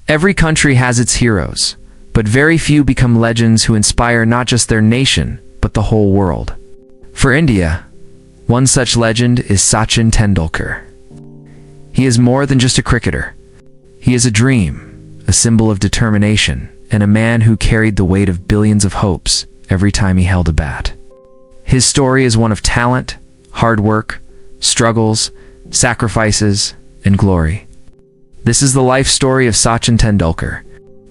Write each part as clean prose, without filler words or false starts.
Every country has its heroes, but very few become legends who inspire not just their nation, but the whole world. For India, one such legend is Sachin Tendulkar. He is more than just a cricketer. He is a dream, a symbol of determination, and a man who carried the weight of billions of hopes every time he held a bat. His story is one of talent, hard work, struggles, sacrifices, and glory. This is the life story of Sachin Tendulkar.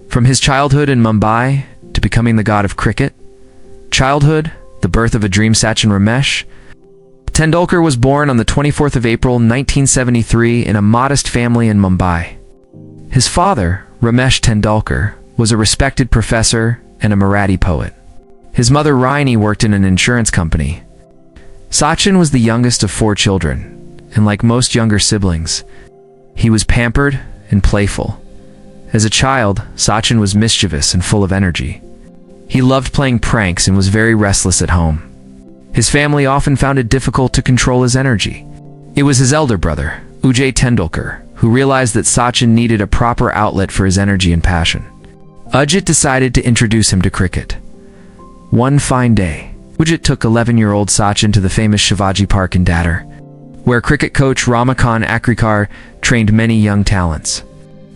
From his childhood in Mumbai to becoming the god of cricket. Childhood, the birth of a dream. Sachin Ramesh Tendulkar was born on the 24th of April 1973 in a modest family in Mumbai. His father, Ramesh Tendulkar, was a respected professor and a Marathi poet. His mother, Raini, worked in an insurance company. Sachin was the youngest of 4 children, and like most younger siblings, he was pampered and playful. As a child, Sachin was mischievous and full of energy. He loved playing pranks and was very restless at home. His family often found it difficult to control his energy. It was his elder brother, Ujay Tendulkar, who realized that Sachin needed a proper outlet for his energy and passion. Ujit decided to introduce him to cricket. One fine day, Ujit took 11-year-old Sachin to the famous Shivaji Park in Dadar, where cricket coach Ramakant Akrikar trained many young talents.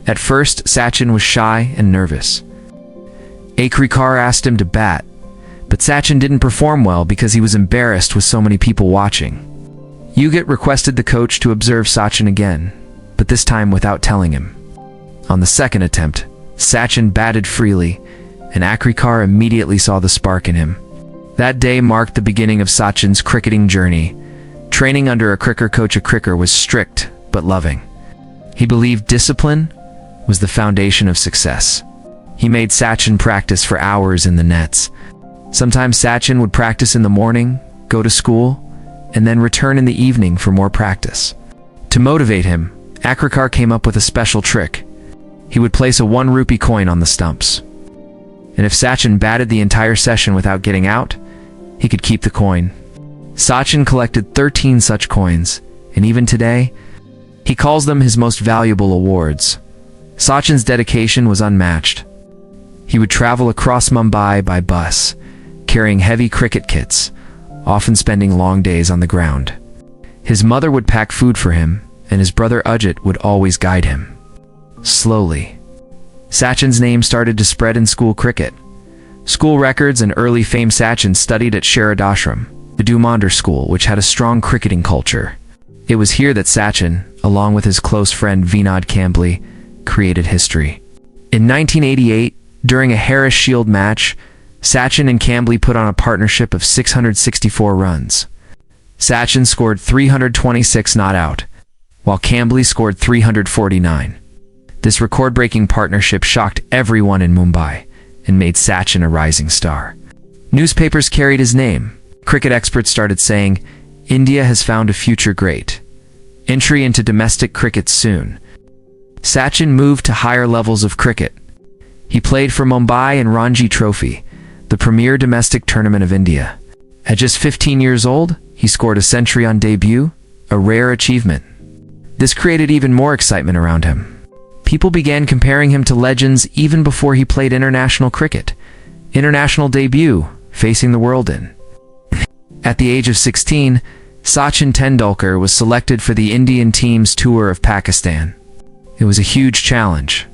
At first, Sachin was shy and nervous. Akrikar asked him to bat, but Sachin didn't perform well because he was embarrassed with so many people watching. Ujit requested the coach to observe Sachin again, but this time without telling him. On the second attempt, Sachin batted freely, and Akrikar immediately saw the spark in him. That day marked the beginning of Sachin's cricketing journey. Training under a cricket coach was strict but loving. He believed discipline was the foundation of success. He made Sachin practice for hours in the nets. Sometimes Sachin would practice in the morning, go to school, and then return in the evening for more practice. To motivate him, Akrikar came up with a special trick. He would place a 1 rupee coin on the stumps. And if Sachin batted the entire session without getting out, he could keep the coin. Sachin collected 13 such coins, and even today, he calls them his most valuable awards. Sachin's dedication was unmatched. He would travel across Mumbai by bus, carrying heavy cricket kits, often spending long days on the ground. His mother would pack food for him, and his brother Ujit would always guide him. Slowly, Sachin's name started to spread in school cricket. School records and early fame. Sachin studied at Sharadashram, the Dumandar school, which had a strong cricketing culture. It was here that Sachin, along with his close friend Vinod Kambli, created history. In 1988, during a Harris Shield match, Sachin and Kambli put on a partnership of 664 runs. Sachin scored 326 not out, while Kambli scored 349. This record-breaking partnership shocked everyone in Mumbai and made Sachin a rising star. Newspapers carried his name. Cricket experts started saying, "India has found a future great. Entry into domestic cricket soon." Sachin moved to higher levels of cricket. He played for Mumbai and Ranji Trophy, the premier domestic tournament of India. At just 15 years old, he scored a century on debut, a rare achievement. This created even more excitement around him. People began comparing him to legends even before he played international cricket. International debut, facing the world in. At the age of 16, Sachin Tendulkar was selected for the Indian team's tour of Pakistan. It was a huge challenge.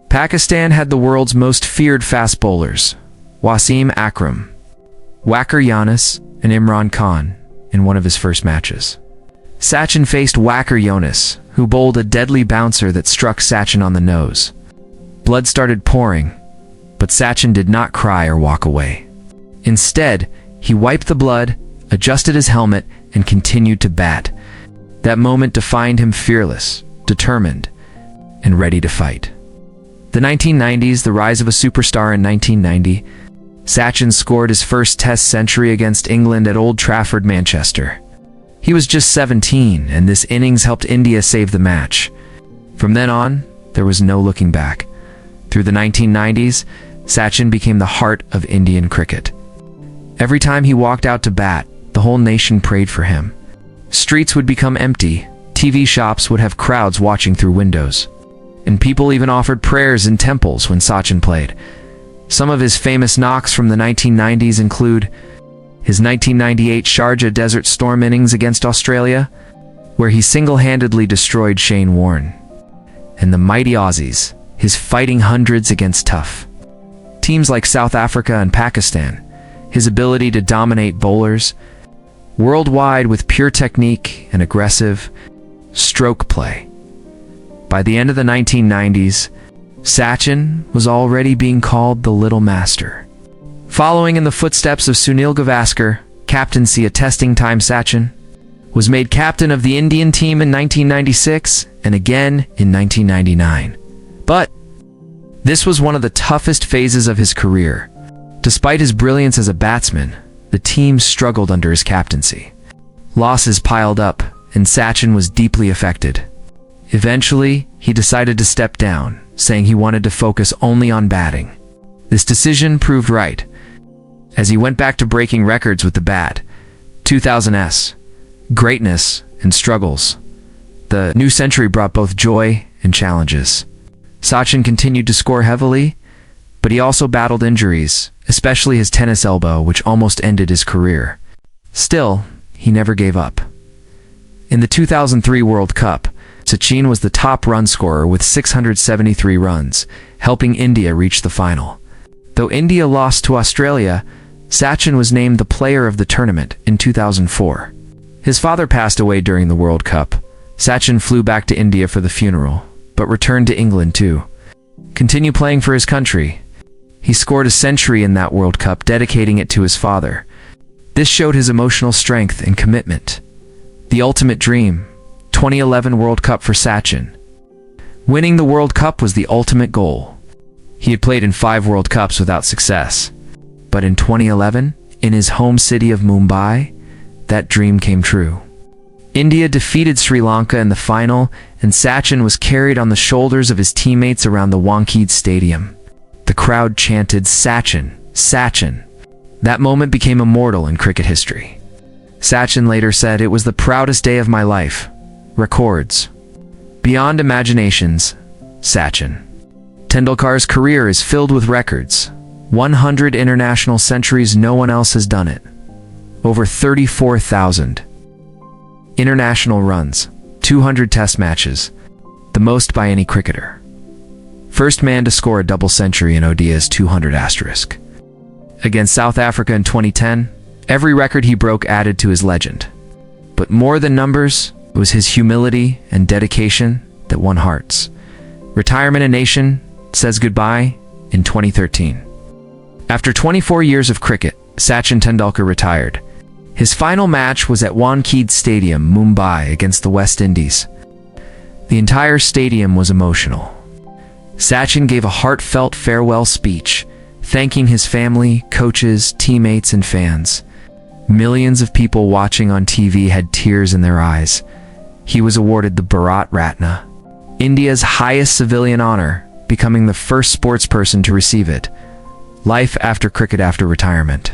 Pakistan had the world's most feared fast bowlers, Wasim Akram, Waqar Younis, and Imran Khan, in one of his first matches. Sachin faced Waqar Younis, who bowled a deadly bouncer that struck Sachin on the nose. Blood started pouring, but Sachin did not cry or walk away. Instead, he wiped the blood, adjusted his helmet, and continued to bat. That moment defined him: fearless, determined, and ready to fight. The 1990s, the rise of a superstar. In 1990, Sachin scored his first Test century against England at Old Trafford, Manchester. He was just 17, and this innings helped India save the match. From then on, there was no looking back. Through the 1990s, Sachin became the heart of Indian cricket. Every time he walked out to bat, the whole nation prayed for him. Streets would become empty, TV shops would have crowds watching through windows. and people even offered prayers in temples when Sachin played. Some of his famous knocks from the 1990s include his 1998 Sharjah Desert Storm innings against Australia, where he single-handedly destroyed Shane Warne, and the mighty Aussies, his fighting hundreds against tough teams like South Africa and Pakistan, his ability to dominate bowlers worldwide with pure technique and aggressive stroke play. By the end of the 1990s, Sachin was already being called the Little Master. Following in the footsteps of Sunil Gavaskar, captaincy a testing time, Sachin was made captain of the Indian team in 1996 and again in 1999. But this was one of the toughest phases of his career. Despite his brilliance as a batsman, the team struggled under his captaincy. Losses piled up, and Sachin was deeply affected. Eventually, he decided to step down, saying he wanted to focus only on batting. This decision proved right, as he went back to breaking records with the bat. 2000s, greatness and struggles. The new century brought both joy and challenges. Sachin continued to score heavily, but he also battled injuries, especially his tennis elbow, which almost ended his career. Still, he never gave up. In the 2003 World Cup, Sachin was the top run scorer with 673 runs, helping India reach the final. Though India lost to Australia, Sachin was named the player of the tournament in 2004. His father passed away during the World Cup. Sachin flew back to India for the funeral, but returned to England to continue playing for his country. He scored a century in that World Cup, dedicating it to his father. This showed his emotional strength and commitment. The ultimate dream, 2011 World Cup for Sachin. Winning the World Cup was the ultimate goal. He had played in 5 World Cups without success. But in 2011, in his home city of Mumbai, that dream came true. India defeated Sri Lanka in the final, and Sachin was carried on the shoulders of his teammates around the Wankhede Stadium. The crowd chanted, "Sachin, Sachin." That moment became immortal in cricket history. Sachin later said, "It was the proudest day of my life." Records beyond imaginations. Sachin Tendulkar's career is filled with records. 100 international centuries, no one else has done it. Over 34,000 international runs, 200 test matches, the most by any cricketer. First man to score a double century in ODI's 200 asterisk. Against South Africa in 2010, every record he broke added to his legend. But more than numbers, it was his humility and dedication that won hearts. Retirement in Nation says goodbye in 2013. After 24 years of cricket, Sachin Tendulkar retired. His final match was at Wankhede Stadium, Mumbai, against the West Indies. The entire stadium was emotional. Sachin gave a heartfelt farewell speech, thanking his family, coaches, teammates, and fans. Millions of people watching on TV had tears in their eyes. He was awarded the Bharat Ratna, India's highest civilian honor, becoming the first sportsperson to receive it. Life after cricket after retirement.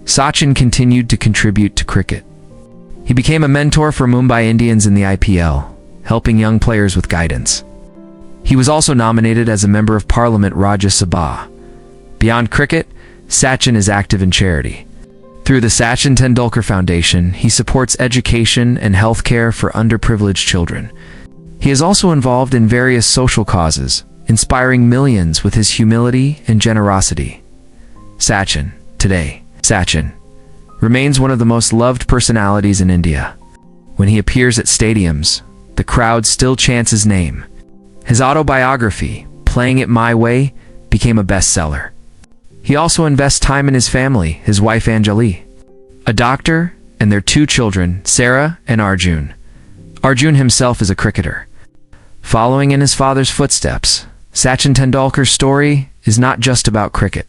Sachin continued to contribute to cricket. He became a mentor for Mumbai Indians in the IPL, helping young players with guidance. He was also nominated as a Member of Parliament Rajya Sabha. Beyond cricket, Sachin is active in charity. Through the Sachin Tendulkar Foundation, he supports education and healthcare for underprivileged children. He is also involved in various social causes, inspiring millions with his humility and generosity. Sachin, today, Sachin remains one of the most loved personalities in India. When he appears at stadiums, the crowd still chants his name. His autobiography, Playing It My Way, became a bestseller. He also invests time in his family, his wife Anjali, a doctor, and their 2 children, Sarah and Arjun. Arjun himself is a cricketer. Following in his father's footsteps, Sachin Tendulkar's story is not just about cricket.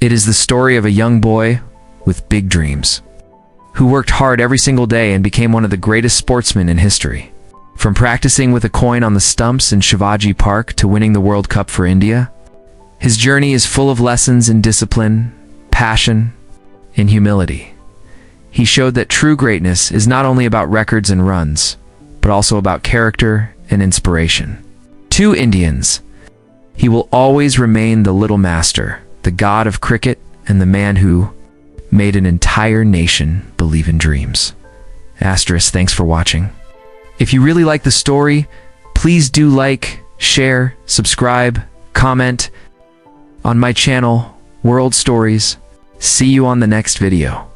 It is the story of a young boy with big dreams, who worked hard every single day and became one of the greatest sportsmen in history. From practicing with a coin on the stumps in Shivaji Park to winning the World Cup for India, his journey is full of lessons in discipline, passion, and humility. He showed that true greatness is not only about records and runs, but also about character and inspiration. To Indians, he will always remain the little master, the god of cricket, and the man who made an entire nation believe in dreams. Asterisk, thanks for watching. If you really like the story, please do like, share, subscribe, comment on my channel, World Stories. See you on the next video.